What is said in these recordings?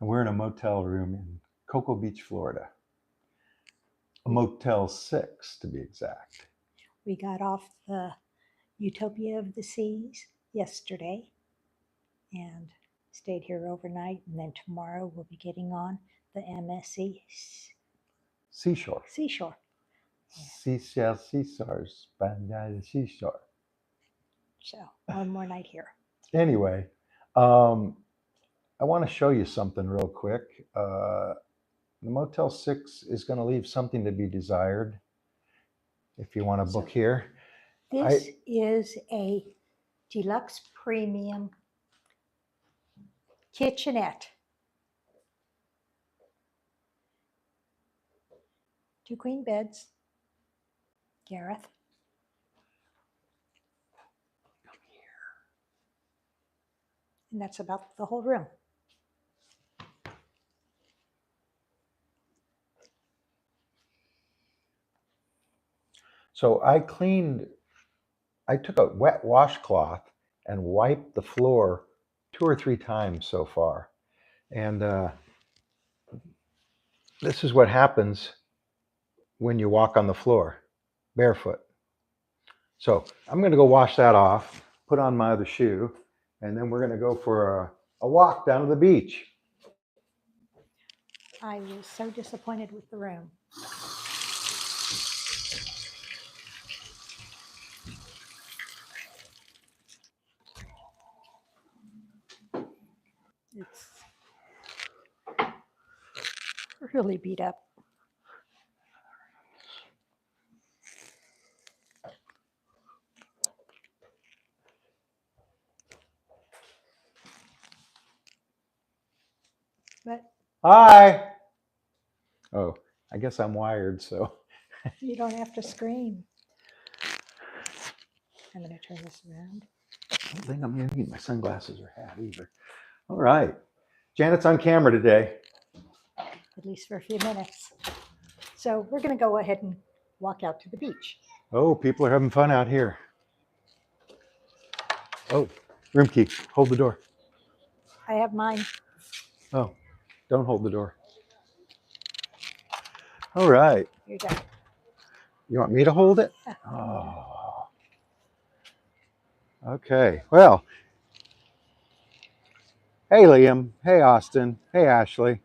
And we're in a motel room in Cocoa Beach, Florida. A Motel 6 to be exact. We got off the Utopia of the Seas yesterday and stayed here overnight. And then tomorrow we'll be getting on the MSC Seashore. Seashore. Seashore's Seashore. So one more night here. Anyway, I want to show you something real quick. The Motel 6 is going to leave something to be desired if you want to book here. This is a deluxe premium kitchenette. 2 queen beds. Gareth. Come here. And that's about the whole room. So I took a wet washcloth and wiped the floor 2 or 3 times so far. And this is what happens when you walk on the floor barefoot. So I'm going to go wash that off, put on my other shoe, and then we're going to go for a walk down to the beach. I was so disappointed with the room. It's really beat up. But Hi. Oh, I guess I'm wired, so. you don't have to scream. I'm going to turn this around. I don't think I'm going to need my sunglasses or hat either. All right. Janet's on camera today. At least for a few minutes. So we're going to go ahead and walk out to the beach. Oh, people are having fun out here. Oh, room key. Hold the door. I have mine. Oh, don't hold the door. All right. Here you go. You want me to hold it? Yeah. Oh. Okay. Well. Hey, Liam. Hey, Austin. Hey, Ashley.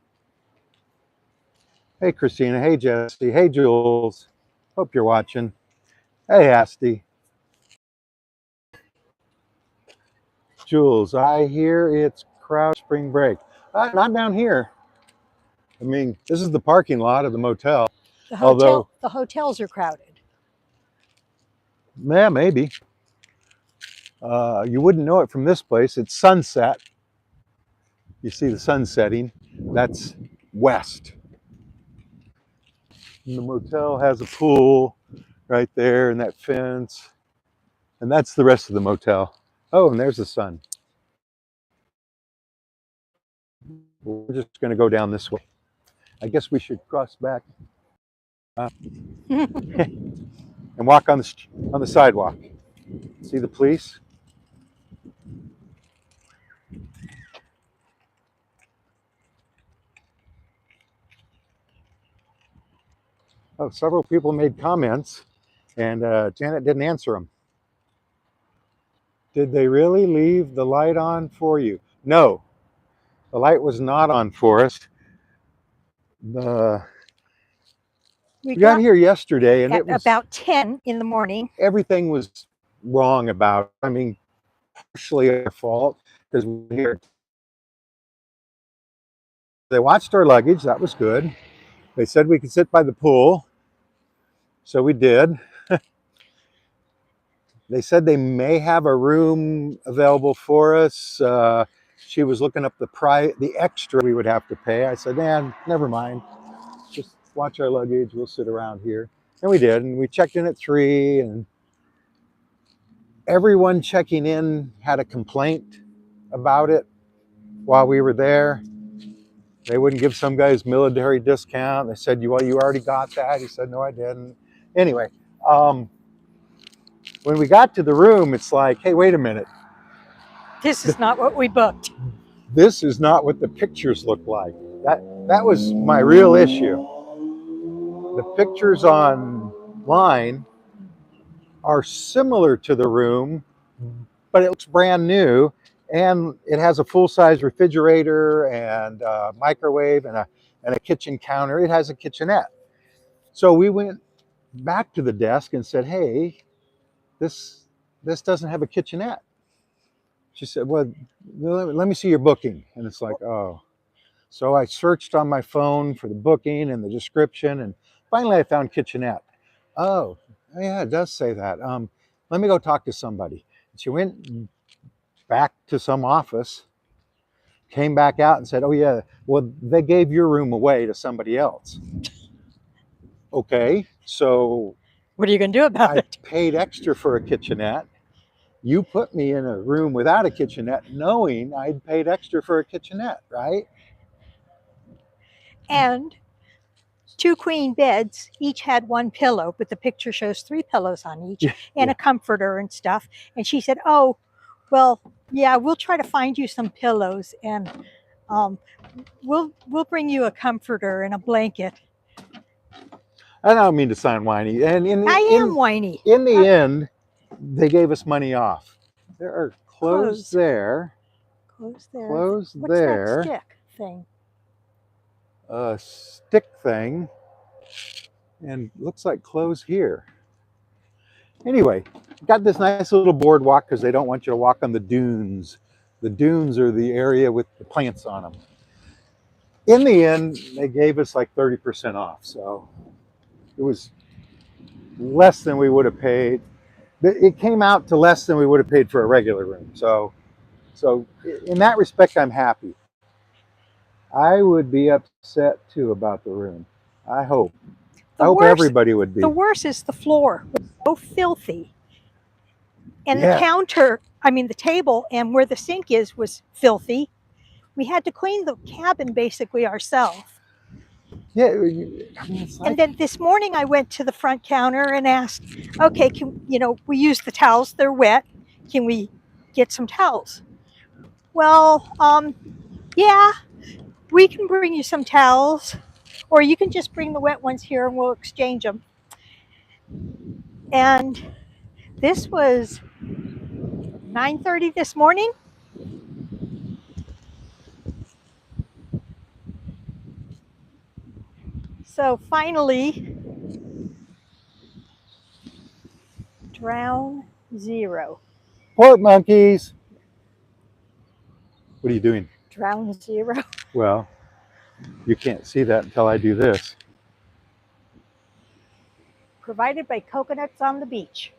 Hey, Christina. Hey, Jesse. Hey, Jules. Hope you're watching. Hey, Asti. Jules, I hear it's crowd spring break. Not down here. I mean, this is the parking lot of the motel. The hotels are crowded. Yeah, maybe. You wouldn't know it from this place. It's sunset. You see the sun setting. That's west. And the motel has a pool right there and that fence. And that's the rest of the motel. Oh, and there's the sun. We're just going to go down this way. I guess we should cross back and walk on the sidewalk. See the police? Oh, several people made comments, and Janet didn't answer them. Did they really leave the light on for you? No, the light was not on for us. We got here yesterday, and it was about 10 in the morning. Everything was wrong about it. I mean, partially our fault because we were here. They watched our luggage. That was good. They said we could sit by the pool, so we did. They said they may have a room available for us. She was looking up the extra we would have to pay. I said, man, never mind. Just watch our luggage. We'll sit around here. And we did. And we checked in at 3. And everyone checking in had a complaint about it while we were there. They wouldn't give some guys military discount. They said, well, you already got that. He said, no, I didn't. Anyway, when we got to the room, it's like, hey, wait a minute. This is not what we booked. This is not what the pictures look like. That was my real issue. The pictures online are similar to the room, but it looks brand new, and it has a full-size refrigerator and a microwave and a kitchen counter. It has a kitchenette. So we went back to the desk and said, "Hey, this doesn't have a kitchenette." She said, "Well, let me see your booking." And it's like, oh. So I searched on my phone for the booking and the description, and finally I found kitchenette. Oh, yeah, it does say that. Let me go talk to somebody. She went back to some office, came back out and said, "Oh yeah, well they gave your room away to somebody else." Okay, so What are you going to do about I it? paid extra for a kitchenette. You put me in a room without a kitchenette, knowing I'd paid extra for a kitchenette, right? And 2 queen beds, each had 1 pillow, but the picture shows 3 pillows on each Yeah, and yeah. a comforter and stuff. And she said, "Oh, well, yeah, we'll try to find you some pillows, and we'll bring you a comforter and a blanket." I don't mean to sound whiny. And I am whiny. in the end, they gave us money off. There are clothes Clothes. there, Clothes there. clothes What's that there, stick thing? a stick thing, and looks like clothes here. Anyway, got this nice little boardwalk because they don't want you to walk on the dunes. The dunes are the area with the plants on them. In the end, they gave us like 30% off. So it was less than we would have paid. It came out to less than we would have paid for a regular room. So in that respect, I'm happy. I would be upset too about the room. I hope. I The hope worst, everybody would the be. worst is the floor. It was so filthy. And the Yeah. counter, I mean, the table and where the sink is was filthy. We had to clean the cabin basically ourselves. Yeah. I mean, it's And like, then this morning I went to the front counter and asked, "Okay, we use the towels, they're wet. Can we get some towels?" "Well, yeah, we can bring you some towels, or you can just bring the wet ones here and we'll exchange them." And this was 9:30 this morning. So finally, drown zero. port monkeys. What are you doing? Drown zero. Well, you can't see that until I do this. Provided by Coconuts on the Beach.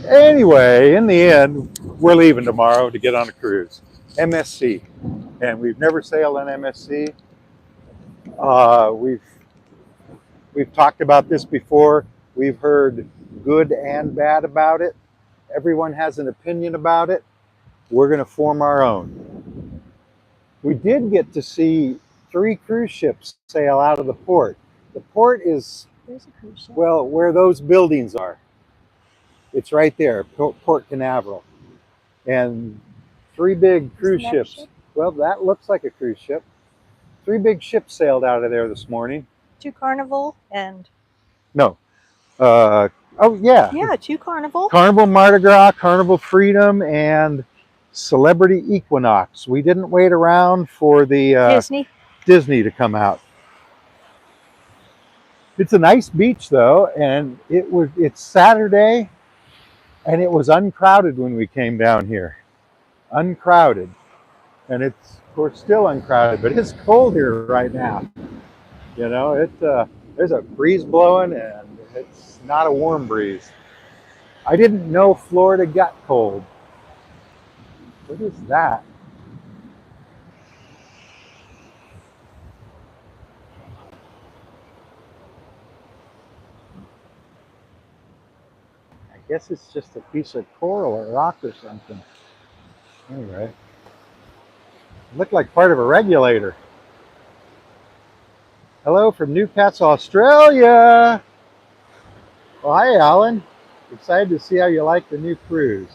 Anyway, in the end, we're leaving tomorrow to get on a cruise. MSC. And we've never sailed on MSC. We've talked about this before. We've heard good and bad about it. Everyone has an opinion about it. We're going to form our own. We did get to see 3 cruise ships sail out of the port. The port is, There's a cruise ship. well, where those buildings are. It's right there, Port Canaveral. And 3 big cruise Isn't that a ships. ship? Well, that looks like a cruise ship. 3 big ships sailed out of there this morning. 2 Carnival and No. Oh, yeah. yeah, 2 Carnival. Carnival Mardi Gras, Carnival Freedom, and Celebrity Equinox. We didn't wait around for the Disney to come out. It's a nice beach though, and it's Saturday, and it was uncrowded when we came down here. Uncrowded. And it's of course still uncrowded, but it's cold here right now. You know, there's a breeze blowing, and it's not a warm breeze. I didn't know Florida got cold. What is that? I guess it's just a piece of coral or rock or something. Anyway, it looked like part of a regulator. Hello from Newcastle, Australia. Well, hi, Alan. Excited to see how you like the new cruise.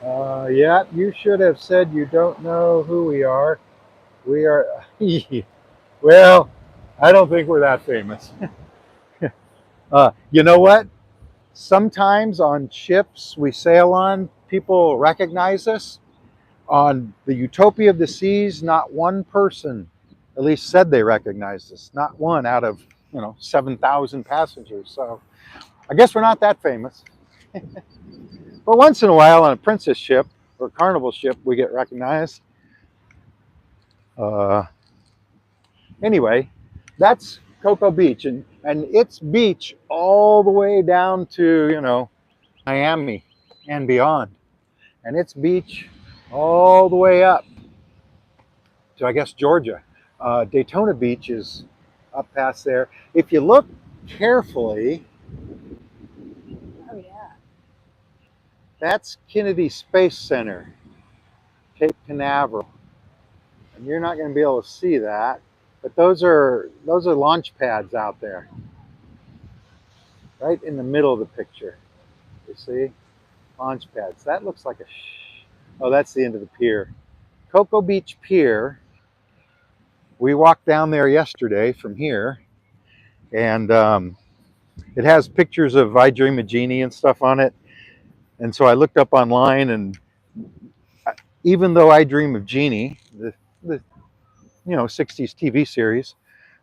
Yeah, you should have said you don't know who we are. We are, well, I don't think we're that famous. You know what? Sometimes on ships we sail on, people recognize us. On the Utopia of the Seas, not one person at least said they recognized us. Not one out of 7,000 passengers. So I guess we're not that famous. But once in a while on a princess ship or carnival ship, we get recognized. Uh, anyway, that's Cocoa Beach, and it's beach all the way down to Miami and beyond, and it's beach all the way up to, I guess, Georgia. Daytona Beach is up past there. If you look carefully, Oh yeah. that's Kennedy Space Center, Cape Canaveral, and you're not going to be able to see that, but those are launch pads out there, right in the middle of the picture. You see, launch pads. That looks like oh, that's the end of the pier. Cocoa Beach Pier. We walked down there yesterday from here, and it has pictures of I Dream of Jeannie and stuff on it. And so I looked up online, and even though I Dream of Jeannie, the 60s TV series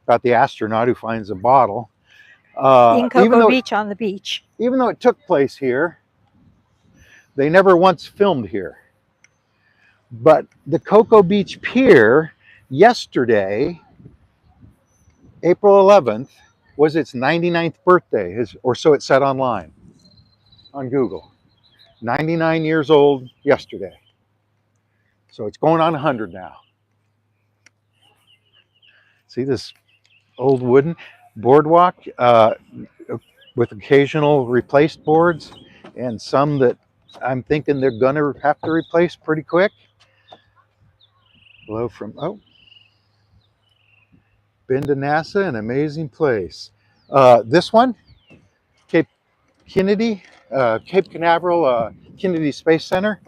about the astronaut who finds a bottle, In even Cocoa though Beach on the beach. it took place here, they never once filmed here. But the Cocoa Beach Pier yesterday, April 11th, was its 99th birthday, or so it said online on Google. 99 years old yesterday. So it's going on 100 now. See this old wooden boardwalk with occasional replaced boards, and some that I'm thinking they're going to have to replace pretty quick. Hello from, been to NASA, an amazing place. This one, Cape Kennedy, Cape Canaveral Kennedy Space Center,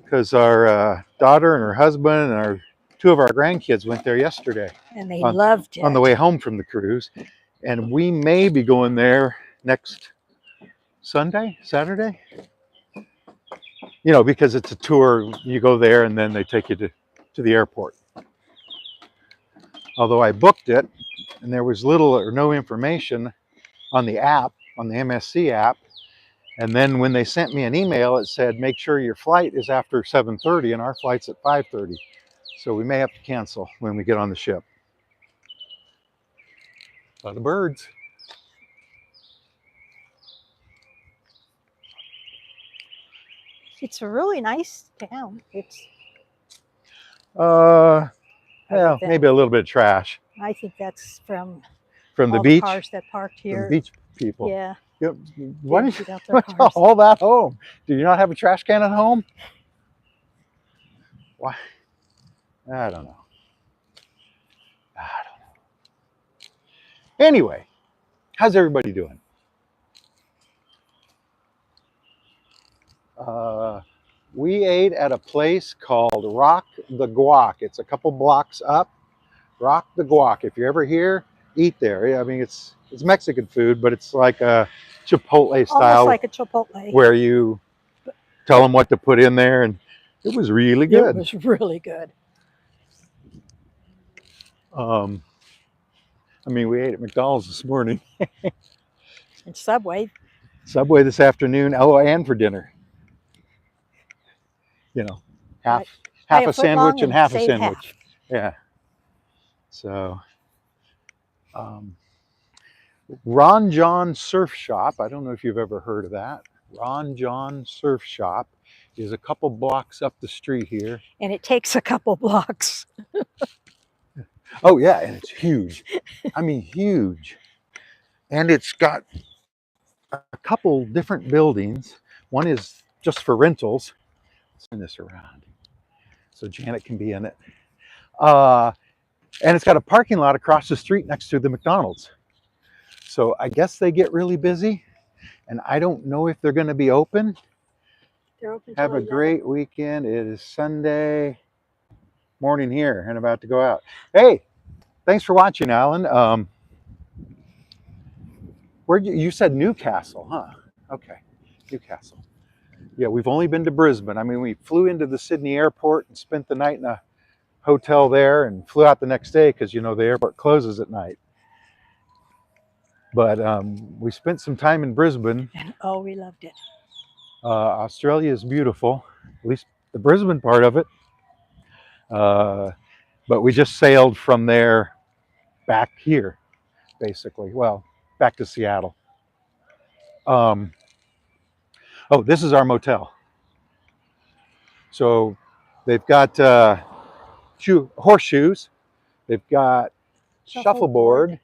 because our daughter and her husband and two of our grandkids went there yesterday And they on, loved on the it. way home from the cruise. And we may be going there next Saturday, because it's a tour. You go there and then they take you to the airport. Although I booked it and there was little or no information on the app, on the MSC app. And then when they sent me an email, it said, make sure your flight is after 7:30, and our flight's at 5:30. So we may have to cancel when we get on the ship. A lot of birds. It's a really nice town. It's Well, maybe a little bit of trash I think that's from from the all the beach, cars that parked from here. beach people. Yeah. Yep. Why They did emptied out you their cars. all that home? Do you not have a trash can at home? Why? I don't know. Anyway, how's everybody doing? We ate at a place called Rock the Guac. It's a couple blocks up. Rock the Guac. If you're ever here, eat there. I mean, it's Mexican food, but it's like a Chipotle style, Almost like a Chipotle. where you tell them what to put in there, and it was really good. It was really good. I mean, we ate at McDonald's this morning. And Subway. Subway this afternoon. Oh, and for dinner. Half a sandwich and half a sandwich. Half. Yeah. So, Ron John Surf Shop. I don't know if you've ever heard of that. Ron John Surf Shop is a couple blocks up the street here. And it takes a couple blocks. Oh yeah, and it's huge. I mean, huge. And it's got a couple different buildings. One is just for rentals. Let's turn this around so Janet can be in it. And it's got a parking lot across the street next to the McDonald's. So I guess they get really busy, and I don't know if they're going to be open. They're open till Have a 11. great weekend. It is Sunday morning here and about to go out. Hey, thanks for watching, Alan. Where you said Newcastle, huh? Okay, Newcastle. Yeah, we've only been to Brisbane. I mean, we flew into the Sydney airport and spent the night in a hotel there and flew out the next day because, you know, the airport closes at night. But we spent some time in Brisbane. And oh, we loved it. Australia is beautiful, at least the Brisbane part of it. But we just sailed from there back here, basically. Well, back to Seattle. Oh, this is our motel. So they've got horseshoes. They've got shuffleboard.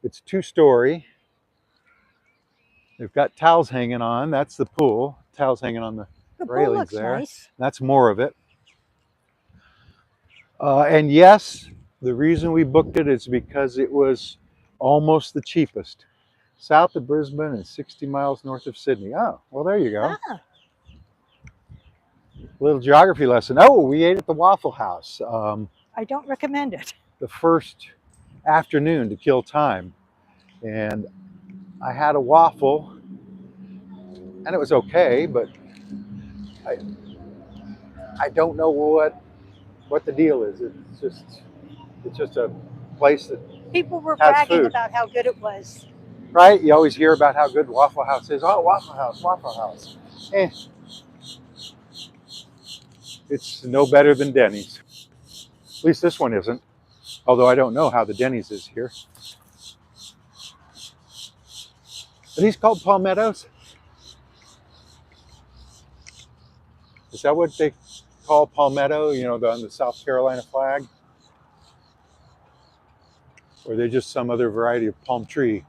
It's 2-story. They've got towels hanging on. That's the pool. Towels hanging on the railings looks there. Nice. That's more of it. And yes, the reason we booked it is because it was almost the cheapest. South of Brisbane and 60 miles north of Sydney. Oh, well, there you go. Ah. Little geography lesson. Oh, we ate at the Waffle House. I don't recommend it. The first afternoon to kill time. And I had a waffle, and it was okay, but I don't know what the deal is. It's just a place that People were has bragging food. about how good it was. Right? You always hear about how good Waffle House is. Oh, Waffle House, Waffle House. It's no better than Denny's. At least this one isn't. Although I don't know how the Denny's is here. Are these called palmettos? Is that what they call palmetto, you know, on the South Carolina flag? Or are they just some other variety of palm tree?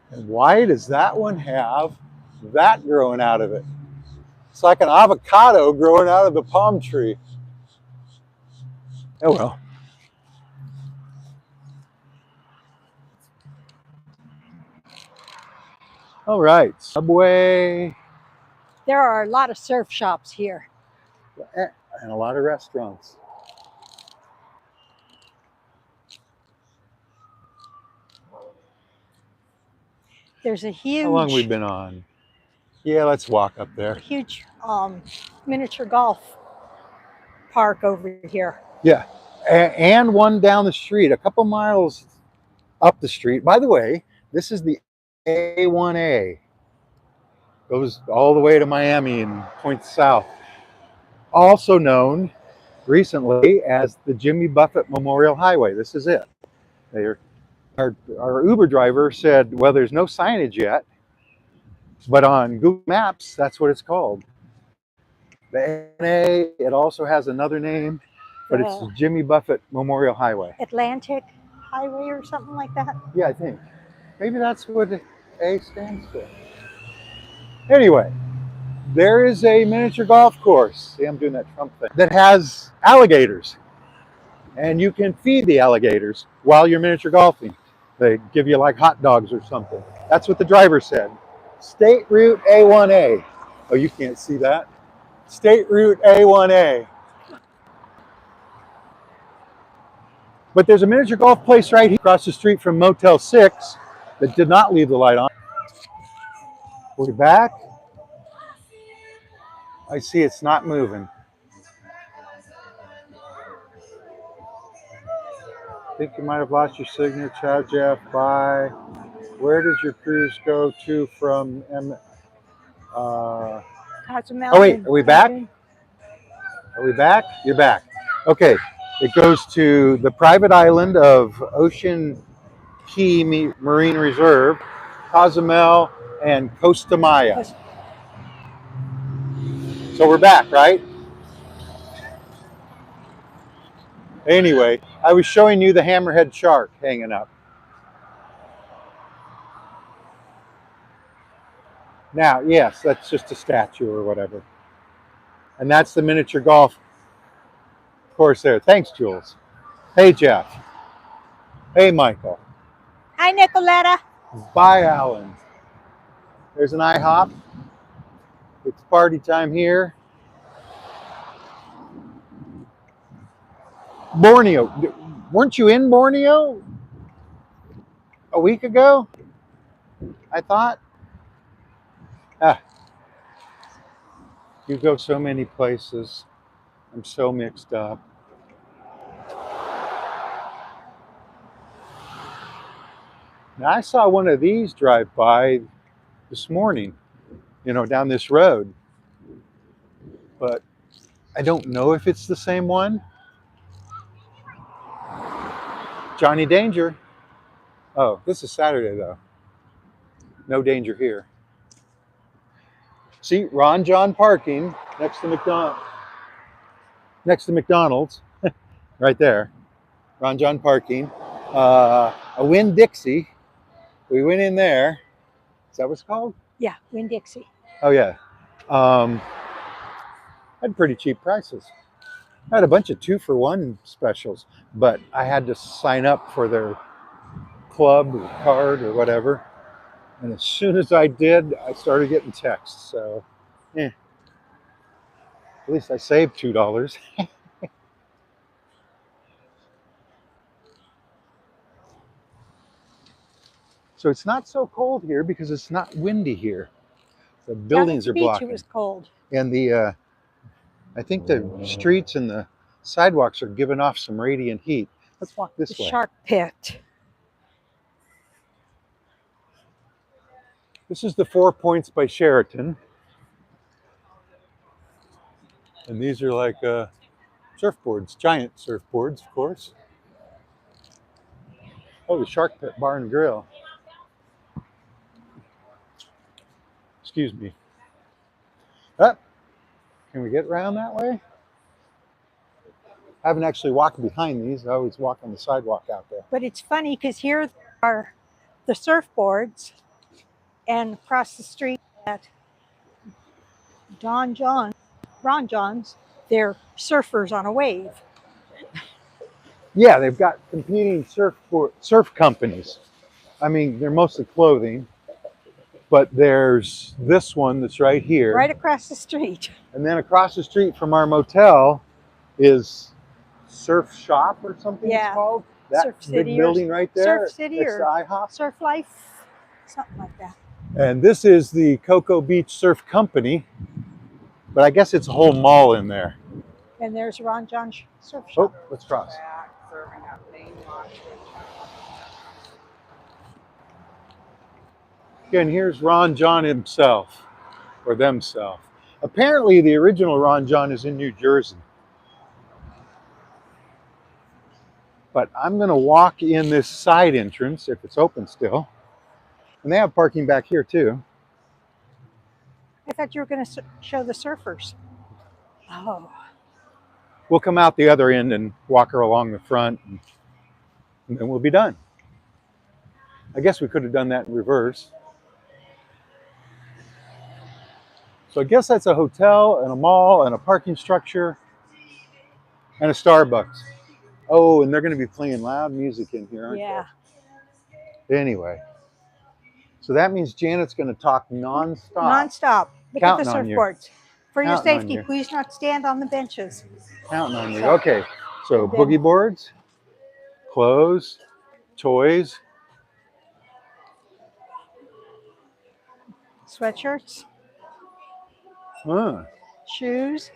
And why does that one have that growing out of it? It's like an avocado growing out of the palm tree. Oh well. All right, Subway. There are a lot of surf shops here. And a lot of restaurants. There's a huge, How long we been on? Yeah, let's walk up there. huge miniature golf park over here. Yeah, and one down the street, a couple miles up the street. By the way, this is the A1A. Goes all the way to Miami and points south. Also known recently as the Jimmy Buffett Memorial Highway. This is it. Our Uber driver said, well, there's no signage yet, but on Google Maps, that's what it's called. The A, it also has another name, but it's the Jimmy Buffett Memorial Highway. Atlantic Highway or something like that? Yeah, I think. Maybe that's what the A stands for. Anyway, there is a miniature golf course. See, I'm doing that Trump thing. That has alligators. And you can feed the alligators while you're miniature golfing. They give you like hot dogs or something. That's what the driver said. State Route A1A. Oh, you can't see that. State Route A1A. But there's a miniature golf place right here across the street from Motel 6 that did not leave the light on. We're back. I see it's not moving. I think you might have lost your signal. Ciao, Jeff. Bye. Where does your cruise go to from Cozumel. Oh, wait. Are we back? Are we back? You're back. Okay. It goes to the private island of Ocean Key Marine Reserve, Cozumel, and Costa Maya. So we're back, right? Anyway, I was showing you the hammerhead shark hanging up. Now, yes, that's just a statue or whatever. And that's the miniature golf course there. Thanks, Jules. Hey, Jeff. Hey, Michael. Hi, Nicoletta. Bye, Alan. There's an IHOP. It's party time here. Borneo. Weren't you in Borneo a week ago? I thought. Ah, you go so many places. I'm so mixed up. Now, I saw one of these drive by this morning, down this road, but I don't know if it's the same one. Johnny Danger. Oh, this is Saturday though. No danger here. See, Ron John parking next to McDonald's, right there. Ron John parking. A Winn Dixie. We went in there. Is that what it's called? Yeah, Winn-Dixie. Oh yeah. Um, had pretty cheap prices. I had a bunch of 2-for-1 specials, but I had to sign up for their club or card or whatever. And as soon as I did, I started getting texts. So, at least I saved $2. So it's not so cold here because it's not windy here. The buildings are Down at the beach, blocking. it was cold. And I think the streets and the sidewalks are giving off some radiant heat. Let's walk this The way. shark pit. This is the 4 Points by Sheraton. And these are like surfboards, giant surfboards, of course. Oh, the Shark Pit Bar and Grill. Excuse me. Ah, can we get around that way? I haven't actually walked behind these. I always walk on the sidewalk out there. But it's funny because here are the surfboards, and across the street at Ron John's, they're surfers on a wave. Yeah, they've got competing surf companies. I mean, they're mostly clothing, but there's this one that's right here. Right across the street. And then across the street from our motel is Surf Shop or something it's called. That Surf big City building right there. Surf City next or to IHOP. Surf Life, something like that. And this is the Cocoa Beach Surf Company, but I guess it's a whole mall in there. And there's Ron John Surf Shop. Oh, let's cross. Again, here's Ron John himself, or themselves. Apparently, the original Ron John is in New Jersey. But I'm going to walk in this side entrance, if it's open still. And they have parking back here, too. I thought you were going to show the surfers. Oh. We'll come out the other end and walk her along the front, and then we'll be done. I guess we could have done that in reverse. So I guess that's a hotel and a mall and a parking structure and a Starbucks. Oh, and they're going to be playing loud music in here, aren't they? Anyway, so that means Janet's going to talk nonstop. Nonstop. Look Counting at the on you. surfboards. For your Counting on safety, you. please not stand on the benches. Counting on you. Okay, so boogie boards, clothes, toys, Sweatshirts, huh, shoes.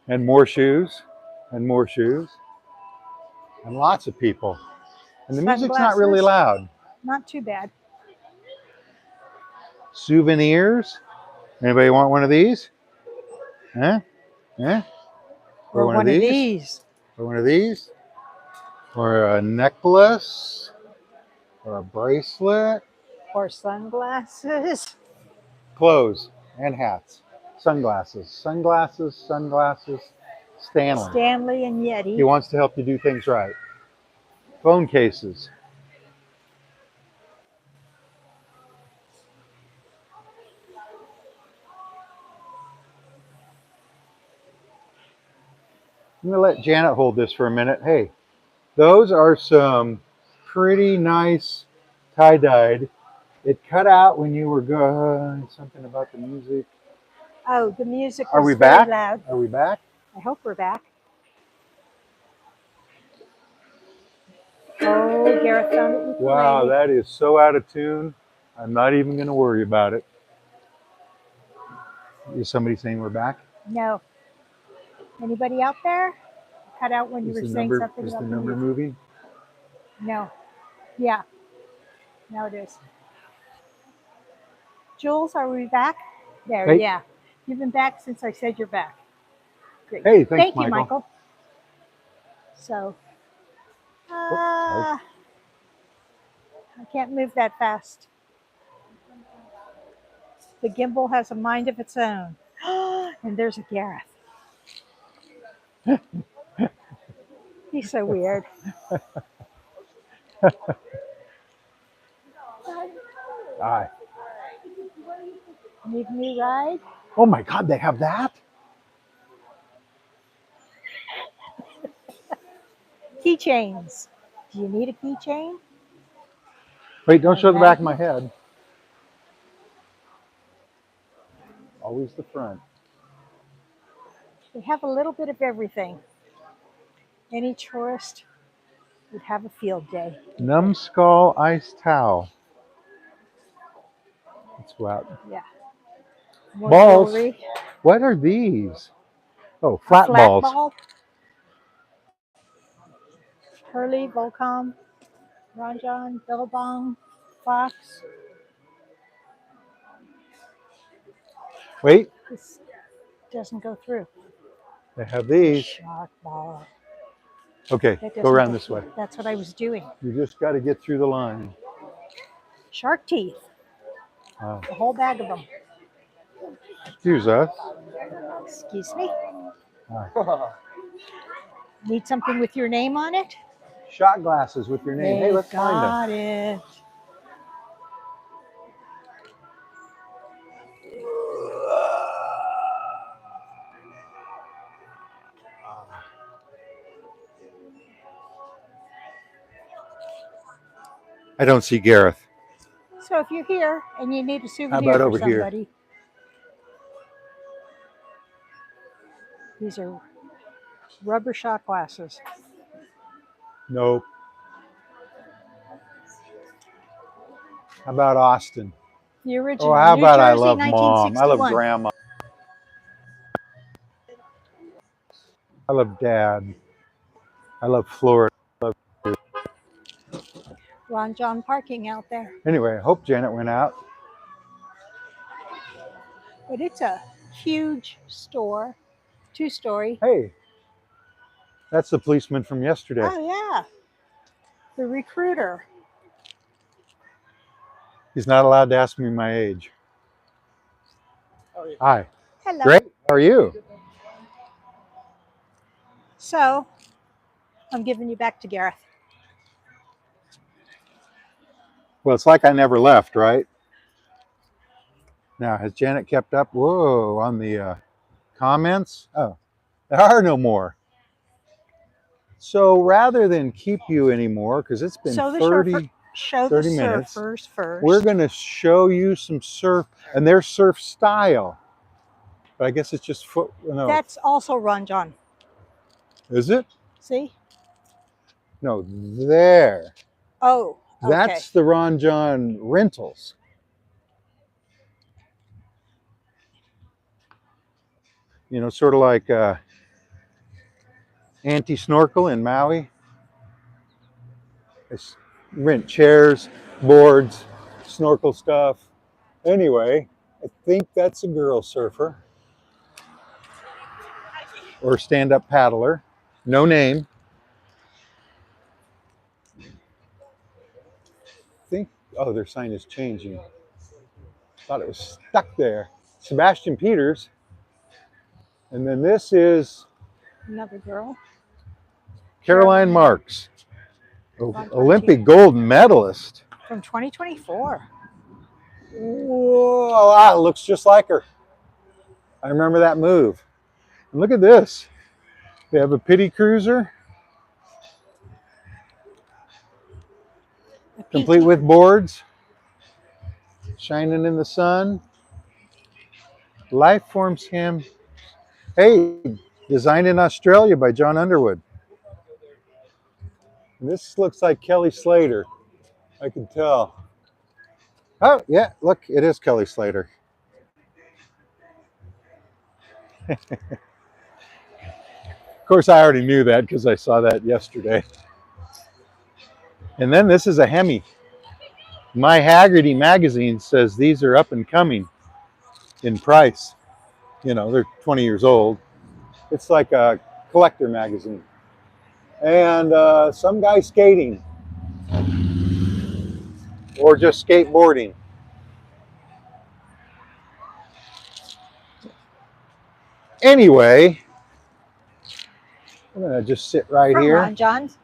and more shoes, and more shoes, and lots of people. And the music's not really loud. Not too bad. Souvenirs. Anybody want one of these? Huh? Huh? Or one of these. Or one of these? Or a necklace? Or a bracelet? Or sunglasses. Clothes and hats. Sunglasses. Sunglasses, sunglasses. Stanley. Stanley and Yeti. He wants to help you do things right. Phone cases. I'm going to let Janet hold this for a minute. Hey, those are some pretty nice tie-dyed It cut out when you were going. Something about the music. Oh, the music Are we was very back? loud. Are we back? I hope we're back. Oh, Gareth found it Wow, ukulele. that is so out of tune. I'm not even going to worry about it. Is somebody saying we're back? No. Anybody out there? Cut out when you Is were the saying number something is the about the number music. moving? No. Yeah. Now it is. Jules, are we back? There, Hey, yeah. You've been back since I said you're back. Great. hey, thanks, Thank you, Michael. Michael. So, Oh, sorry. I can't move that fast. The gimbal has a mind of its own. And there's a Gareth. He's so weird. Hi. Need a new ride? Oh my God, they have that? Keychains. Do you need a keychain? Wait, don't A show the back of my magnet? head. Always the front. They have a little bit of everything. Any tourist would have a field day. Numbskull ice towel. Let's go out. Yeah. More Balls. jewelry. What are these? Oh, A flat flat balls. ball. Hurley, Volcom, Ranjan, Billabong, Fox. Wait, This doesn't go through. they have these. Shark ball. Okay, That go doesn't around go this way. through. That's what I was doing. You just got to get through the line. Shark teeth. Wow. A whole bag of them. Excuse us. Excuse me. Hi. Need something with your name on it? Shot glasses with your name. Hey, They've let's find them. got it. I don't see Gareth. So if you're here and you need a How souvenir about for over here? somebody, these are rubber shot glasses. Nope. How about Austin? The Oh, original, how New about I Jersey, love mom? I love 1961. grandma. I love dad. I love Florida. Ron John parking out there. Anyway, I hope Janet went out. But it's a huge store, 2-story. Hey, that's the policeman from yesterday. Oh, yeah. The recruiter. He's not allowed to ask me my age. Hi. Hello. Great. How are you? So I'm giving you back to Gareth. Well, it's like I never left, right? Now, has Janet kept up? Whoa, on the comments? Oh, there are no more. So rather than keep you anymore, because it's been So the 30 minutes, surfers first. we're going to show you some surf and their surf style. But I guess it's just foot. No, That's also Ron John. is it? See? No, there. Oh, okay. That's the Ron John rentals. You know, sort of like anti-snorkel in Maui. It's rent chairs, boards, snorkel stuff. Anyway, I think that's a girl surfer or stand-up paddler. No name. I think, oh, their sign is changing. Thought it was stuck there. Sebastian Peters. And then this is Another girl. Caroline Marks, Ron John Olympic team. gold medalist. From 2024. Whoa, wow, it looks just like her. I remember that move. And look at this. They have a pity cruiser, complete with boards. shining in the sun. Life forms him. Hey, designed in Australia by John Underwood. This looks like Kelly Slater. I can tell. Oh, yeah, look, it is Kelly Slater. Of course, I already knew that because I saw that yesterday. And then this is a Hemi. My Haggerty magazine says these are up and coming in price. You know, they're 20 years old. It's like a collector magazine. And some guy skating or just skateboarding. Anyway, I'm gonna just sit right From here Ron John's.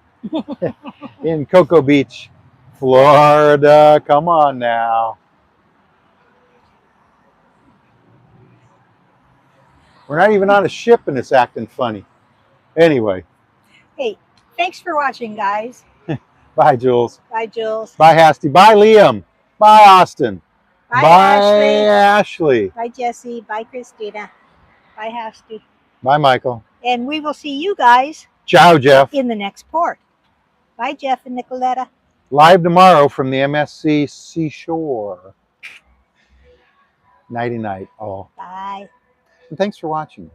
in Cocoa Beach, Florida. Come on now. We're not even on a ship and it's acting funny. Anyway, Hey, thanks for watching, guys. bye, Jules. Bye, Jules. Bye, Hasty. Bye, Liam. Bye, Austin. Bye, Bye, Ashley. Ashley. Bye, Jesse. Bye, Christina. Bye, Hasty. Bye, Michael. And we will see you guys Ciao, Jeff. in the next port. Bye, Jeff and Nicoletta. Live tomorrow from the MSC Seashore. Nighty night, all. Bye. And thanks for watching.